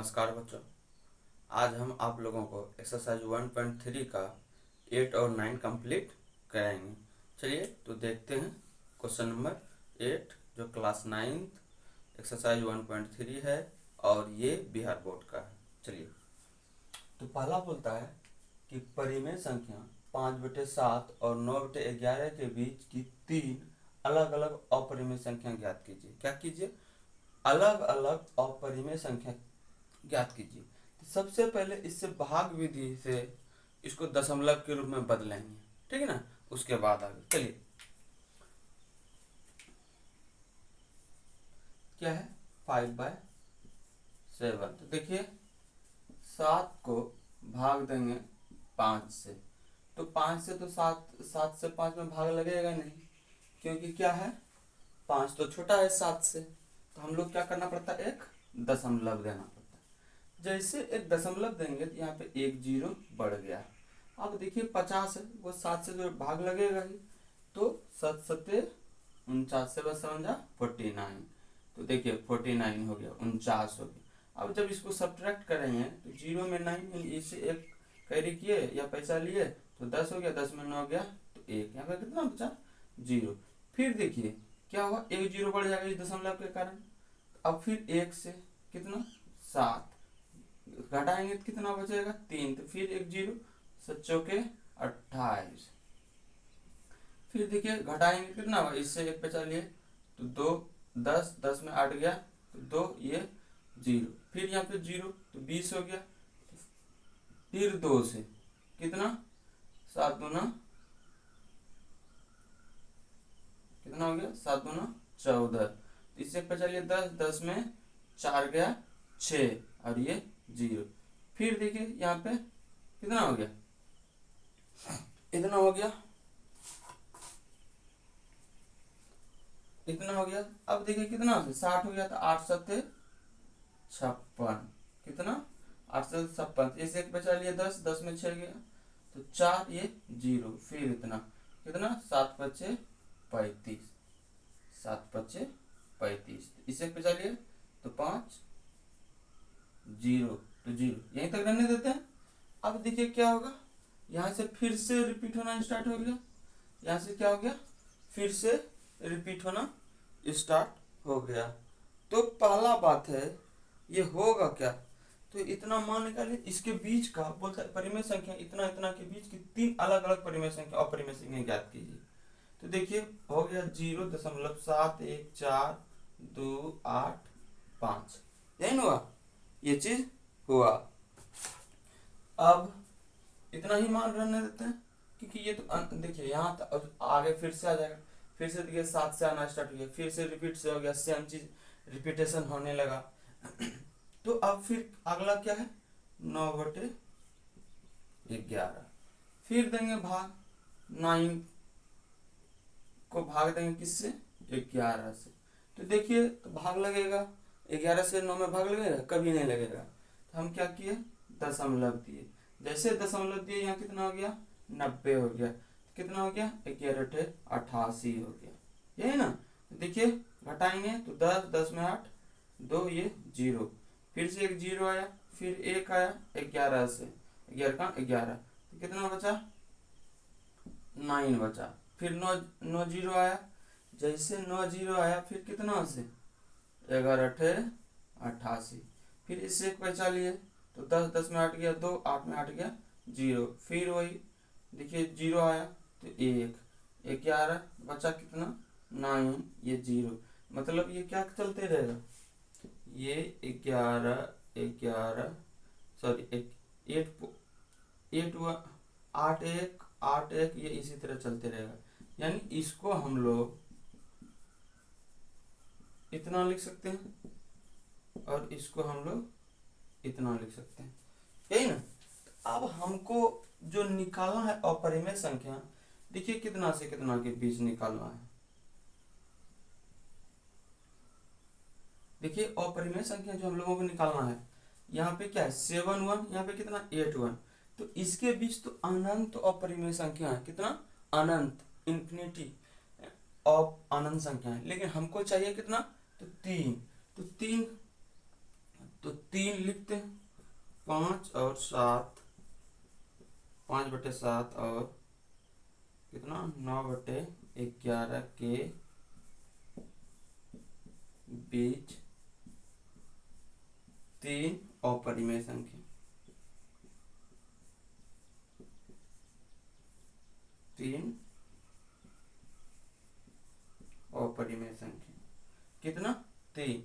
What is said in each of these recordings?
नमस्कार बच्चों। आज हम आप लोगों को एक्सरसाइज 1.3 का 8 और 9 कंप्लीट कराएंगे। चलिए तो देखते हैं क्वेश्चन नंबर 8 जो क्लास 9 एक्सरसाइज 1.3 है और ये बिहार बोर्ड का है। चलिए तो पहला बोलता है कि परिमेय संख्या 5/7 और 9/11 के बीच की तीन अलग अलग अपरिमेय संख्या ज्ञात कीजिए। क्या कीजिए? अलग अलग अपरिमेय संख्या ज्ञात कीजिए। तो सबसे पहले इससे भाग विधि से इसको दशमलव के रूप में बदलेंगे, ठीक है ना। उसके बाद आगे चलिए क्या है 5/7। तो देखिए 7 को भाग देंगे 5 से, तो 5 से तो 7 से 5 में भाग लगेगा नहीं, क्योंकि क्या है 5 तो छोटा है 7 से। तो हम लोग क्या करना पड़ता है, एक दशमलव देना पड़ता है। जैसे एक दशमलव देंगे तो यहाँ पे एक जीरो बढ़ गया। अब देखिए 50 है, वो 7 से जो भाग लगेगा ही, तो 7 7 49 से बस समझा 49। तो देखिए 49 हो गया, 49 हो गया। अब जब इसको सब्ट्रैक्ट करेंगे तो जीरो में 9 इसे एक कैरी किए या पैसा लिए तो 10 हो गया, 10 में 9 गया तो 1, यहाँ पे कितना बचा 0। फिर देखिए क्या हुआ, एक जीरो बढ़ जाएगा इस दशमलव के कारण। अब फिर 1 से कितना 7 घटाएंगे तो कितना बचेगा 3, तो फिर एक जीरो, 7 के 28। फिर देखिए घटाएंगे कितना हुआ, इससे एक बचा लिए तो 2, 10 10 में 8 गया तो 2 ये 0। फिर यहाँ पे 0 तो 20 हो गया। फिर 2 से कितना 7 दूना कितना हो गया 7 दूना 14। तो इससे बचा लिए 10 10 में 4 गया 6 और ये 0। फिर देखिए यहाँ पे कितना हो गया, इतना हो गया, इतना हो गया। अब देखिए कितना 60 हो गया, तो 8 7 56 कितना 8 7 56। इसे एक बचा लिया 10 10 में 6 गया तो 4 ये 0। फिर इतना कितना 7 5 35, 7 5 35। इसे एक बचा लिया तो 5 0 तो 0, यहीं तक रहने देते हैं। अब देखिए क्या होगा, यहाँ से फिर से रिपीट होना स्टार्ट हो गया। यहाँ से क्या हो गया, फिर से रिपीट होना स्टार्ट हो गया। तो पहला बात है ये होगा क्या, तो इतना मान निकालिए, इसके बीच का बोलता है परिमेय संख्या इतना इतना के बीच की तीन अलग अलग परिमेय संख्या अपरिमेय संख्या ज्ञात कीजिए। तो देखिए हो गया 0.71425, यही हुआ, ये चीज हुआ। अब इतना ही मान रहने देते हैं, क्योंकि ये तो देखिए यहाँ तक आगे फिर से आ जाएगा। फिर से देखिए 7 से आना स्टार्ट हो गया, फिर से रिपीट से हो गया, सेम चीज रिपीटेशन होने लगा। तो अब फिर अगला क्या है 9/11। फिर देंगे भाग 9 को भाग देंगे किससे 11 से। तो देखिए तो भाग लगेगा 11 से 9 में भाग लगेगा, कभी नहीं लगेगा। तो हम क्या किए दशमलव दिए। जैसे दशमलव दिए यहाँ कितना हो गया 90 हो गया। तो कितना हो गया 11 88 हो गया, यही ना। तो देखिए घटाएंगे तो 10 10 में 8 2 ये 0। फिर से एक 0 आया, फिर 1 आया 11 से, 11 का 11 तो कितना बचा 9 बचा। फिर 9 9 0 आया, जैसे 9 0 आया फिर कितना से 11 88। फिर इससे एक बचा लिए तो 10 10 में 8 गया 2, 8 में 8 गया 0। फिर वही देखिए 0 आया तो 1, 11 बचा कितना 9 ये 0। मतलब ये क्या चलते रहेगा, ये 11 11 सॉरी 8 8 1 8 1 ये इसी तरह चलते रहेगा। यानी इसको हम लोग इतना लिख सकते हैं और इसको हम लोग इतना लिख सकते हैं, यही ना। अब हमको जो निकालना है अपरिमेय संख्या, देखिए कितना से कितना के बीच निकालना है। देखिए अपरिमेय संख्या जो हम लोगों को निकालना है, यहाँ पे क्या है 7 1, यहाँ पे कितना 8 1। तो इसके बीच तो अनंत अपरिमेय संख्या है, कितना अनंत इंफिनिटी ऑफ अनंत संख्या है। लेकिन हमको चाहिए कितना तो 3, तो 3 तो 3 लिखते हैं, 5 और 7, 5/7 और कितना 9/11 के बीच 3 अपरिमेय संख्या, 3 अपरिमेय संख्या कितना 3।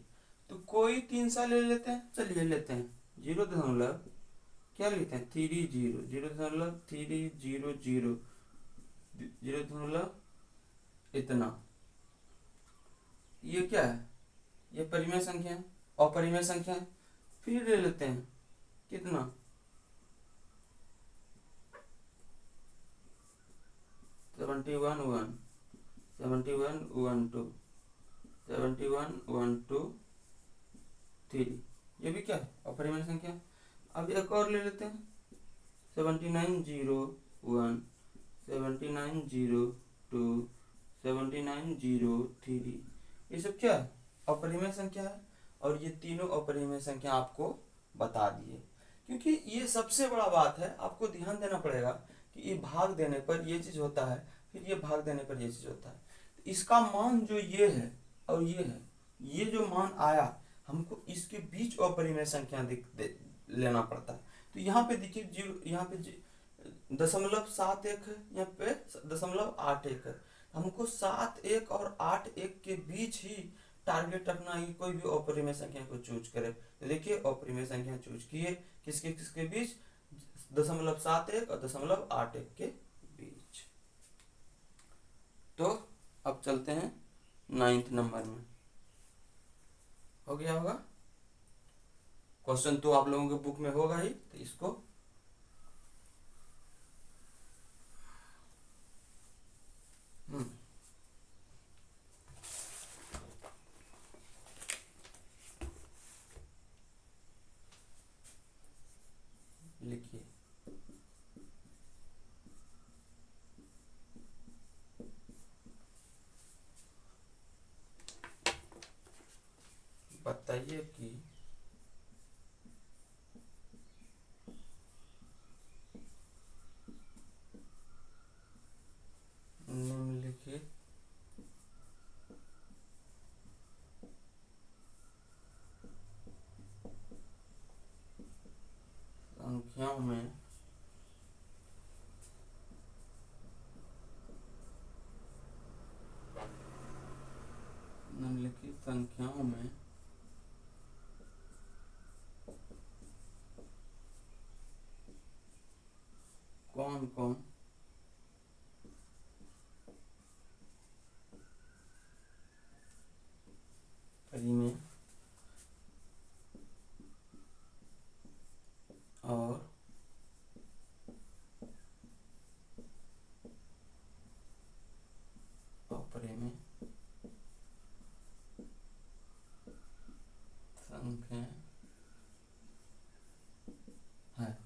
तो कोई 3 सा ले लेते हैं, चलिए लेते हैं 0 दशमलव क्या लेते हैं 30, 0.300, 0 दशमलव इतना, ये क्या है, ये परिमेय संख्या है, अपरिमेय संख्या है। फिर ले लेते हैं कितना 71 1, 71 1 2, 71 1 2 3, ये भी क्या है अपरिमेय संख्या। अब एक और ले लेते हैं 79 0 1, 79 0 2, 79 0 3, ये सब क्या है अपरिमेय संख्या है। और ये तीनों अपरिमेय संख्या आपको बता दिए, क्योंकि ये सबसे बड़ा बात है, आपको ध्यान देना पड़ेगा कि ये भाग देने पर ये चीज होता है, फिर ये भाग देने पर ये चीज होता है। तो इसका मान जो ये है और ये है, ये जो मान आया हमको इसके बीच अपरिमेय संख्या लेना पड़ता है। तो यहाँ पे देखिए जीरो, यहाँ पे 0.71 है, यहाँ पे 0.81 है। हमको 7 1 और 8 1 के बीच ही टारगेट रखना है, कोई भी अपरिमेय संख्या को चूज करे। तो देखिए अपरिमेय संख्या चूज किए, किसके किसके बीच 0.71 और 0.81 के बीच। तो अब चलते हैं 9th नंबर में, हो गया होगा क्वेश्चन, तो आप लोगों के बुक में होगा ही, तो इसको लिखिए। बताइए कि निम्नलिखित संख्याओं में कौन कौन परिमेय और अपरिमेय संख्या है।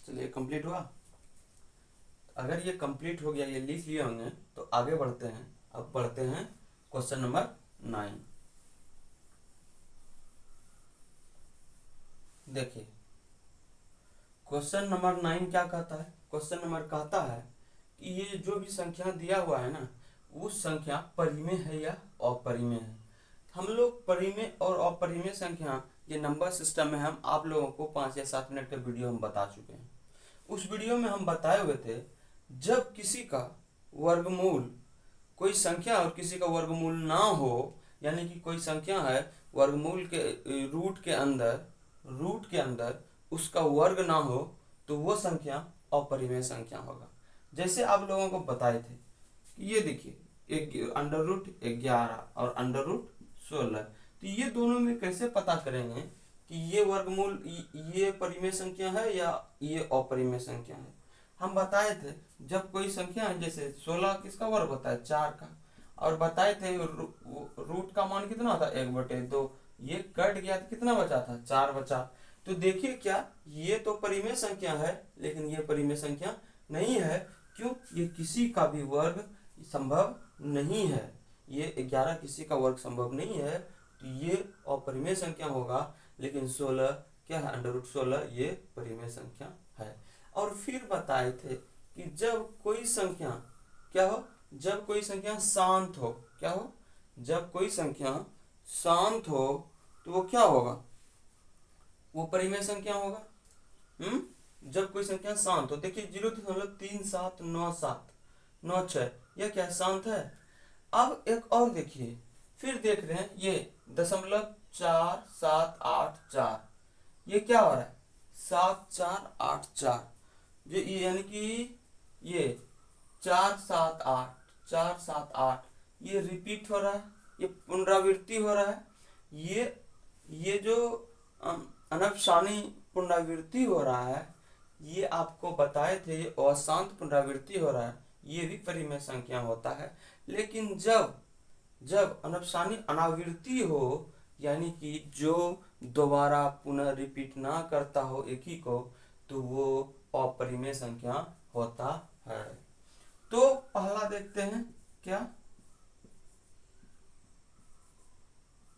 चलिए कंप्लीट हुआ। अगर ये कंप्लीट हो गया, ये लिख लिए होंगे, तो आगे बढ़ते हैं। अब बढ़ते हैं क्वेश्चन नंबर 9। देखिए क्वेश्चन नंबर 9 क्या कहता है। क्वेश्चन नंबर कहता है कि ये जो भी संख्या दिया हुआ है ना, उस संख्या परिमेय है या अपरिमेय है। हम लोग परिमेय और अपरिमेय संख्या ये नंबर सिस्टम में हम आप लोगों को 5 या 7 मिनट का वीडियो हम बता चुके हैं। उस वीडियो में हम बताए हुए थे जब किसी का वर्गमूल, कोई संख्या और किसी का वर्गमूल ना हो, यानी कि कोई संख्या है वर्गमूल के रूट के अंदर उसका वर्ग ना हो, तो वो संख्या अपरिमेय संख्या होगा। जैसे आप लोगों को बताए थे कि ये देखिए, एक अंडर रूट 11 और अंडर रूट 16, तो ये दोनों में कैसे पता करेंगे कि ये वर्गमूल ये परिमेय संख्या है या ये अपरिमेय संख्या है। हम बताए थे जब कोई संख्या है, जैसे 16 किसका वर्ग होता है 4 का, और बताए थे रूट का मान कितना होता है 1/2, ये कट गया तो कितना बचा था 4 बचा। तो देखिए क्या, ये तो परिमेय संख्या है लेकिन ये परिमेय संख्या नहीं है। क्यों? ये किसी का भी वर्ग संभव नहीं है, ये 11 किसी का वर्ग संभव नहीं है, तो ये अपरिमेय संख्या होगा। लेकिन 16 क्या है, अंडर रूट 16 ये परिमेय संख्या है। और फिर बताए थे कि जब कोई संख्या क्या हो, जब कोई संख्या शांत हो, क्या हो, जब कोई संख्या शांत हो तो वो क्या होगा, वो परिमेय संख्या होगा। जब कोई संख्या शांत हो, देखिए 0.379796, यह क्या शांत है। अब एक और देखिए, फिर देख रहे हैं ये 0.4784, ये क्या हो रहा है 7484, जो यानी कि ये 478 ये रिपीट हो रहा है, ये पुनरावृत्ति हो रहा है। ये जो अनपसानी पुनरावृत्ति हो रहा है, ये आपको बताए थे, ये अशांत पुनरावृत्ति हो रहा है, ये भी परिमेय संख्या होता है। लेकिन जब अनपसानी अनावृत्ति हो, यानी कि जो दोबारा पुनः रिपीट ना करता हो एक ही को, तो वो अपरिमेय संख्या होता है। तो पहला देखते हैं क्या,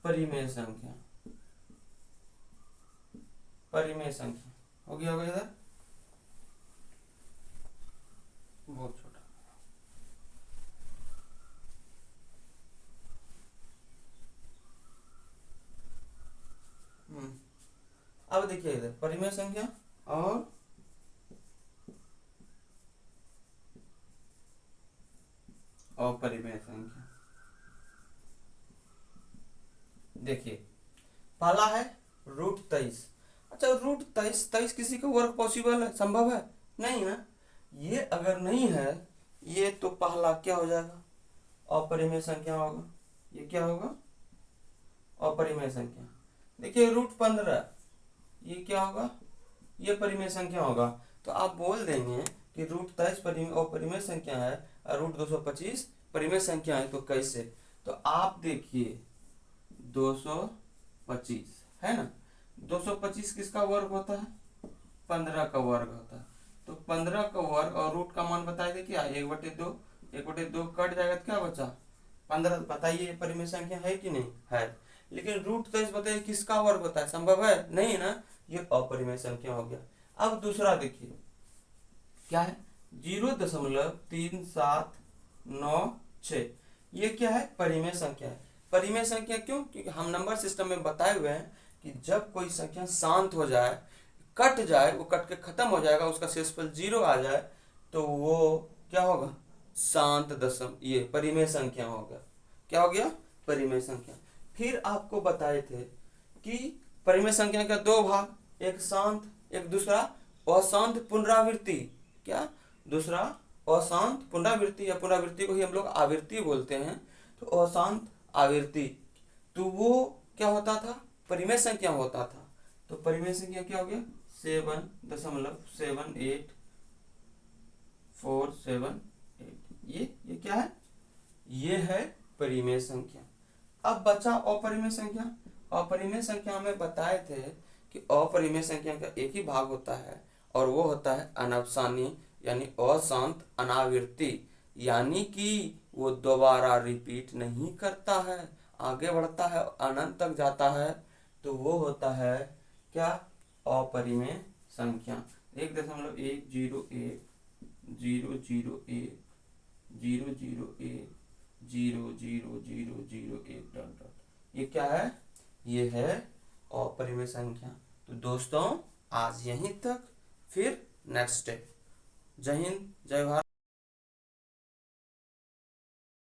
परिमेय संख्या, परिमेय संख्या हो गया होगा इधर, बहुत छोटा। अब देखिए इधर परिमेय संख्या और अपरिमेय संख्या। देखिए पहला है √23। अच्छा, √23 किसी का वर्ग पॉसिबल है, संभव है नहीं ना। ये अगर नहीं है, ये तो पहला क्या हो जाएगा, अपरिमेय संख्या होगा। ये क्या होगा, अपरिमेय संख्या। देखिए √15, ये क्या होगा, ये परिमेय संख्या होगा। तो आप बोल देंगे कि √23 अपरिमेय संख्या है और √225 परिमेय संख्या है। तो कैसे, तो आप देखिए 225 है ना, 225 किसका वर्ग होता है, 15 का वर्ग होता है। तो 15 का वर्ग और रूट का मान बताए थे क्या, 1/2, 1/2 कट जाएगा तो क्या बचा 15। बताइए परिमेय संख्या है कि नहीं है। लेकिन √23 बताइए किसका वर्ग होता है, संभव है नहीं ना, ये अपरिमेय संख्या हो गया। अब दूसरा देखिए क्या है, 0.3796, ये क्या है, परिमेय संख्या है। परिमेय संख्या क्यों, क्योंकि हम नंबर सिस्टम में बताए हुए हैं कि जब कोई संख्या शांत हो जाए, कट जाए, वो कट के खत्म हो जाएगा, उसका शेषफल 0 आ जाए, तो वो क्या होगा, शांत दशम, ये परिमेय संख्या होगा। क्या हो गया, परिमेय संख्या। फिर आपको बताए थे कि परिमेय संख्या का दो भाग, एक शांत, एक दूसरा अशांत पुनरावृत्ति। क्या, दूसरा अशांत पुनरावृत्ति, या पुनरावृत्ति को ही हम लोग आवृत्ति बोलते हैं। तो अशांत आवृत्ति, तो वो क्या होता था, परिमेय संख्या होता था। तो परिमेय संख्या क्या हो गया, 7.74778, ये क्या है, ये है परिमेय संख्या। अब बचा अपरिमेय संख्या। अपरिमेय संख्या में बताए थे कि अपरिमेय संख्या का एक ही भाग होता है, और वो होता है अनपसानी यानी अशांत अनावृत्ति, यानी कि वो दोबारा रिपीट नहीं करता है, आगे बढ़ता है, अनंत तक जाता है, तो वो होता है क्या, अपरिमेय संख्या। 1.101001001 000100001 डॉट डॉट ये क्या है, ये है अपरिमेय संख्या। तो दोस्तों आज यहीं तक, फिर नेक्स्ट डे। जय हिंद, जय भारत।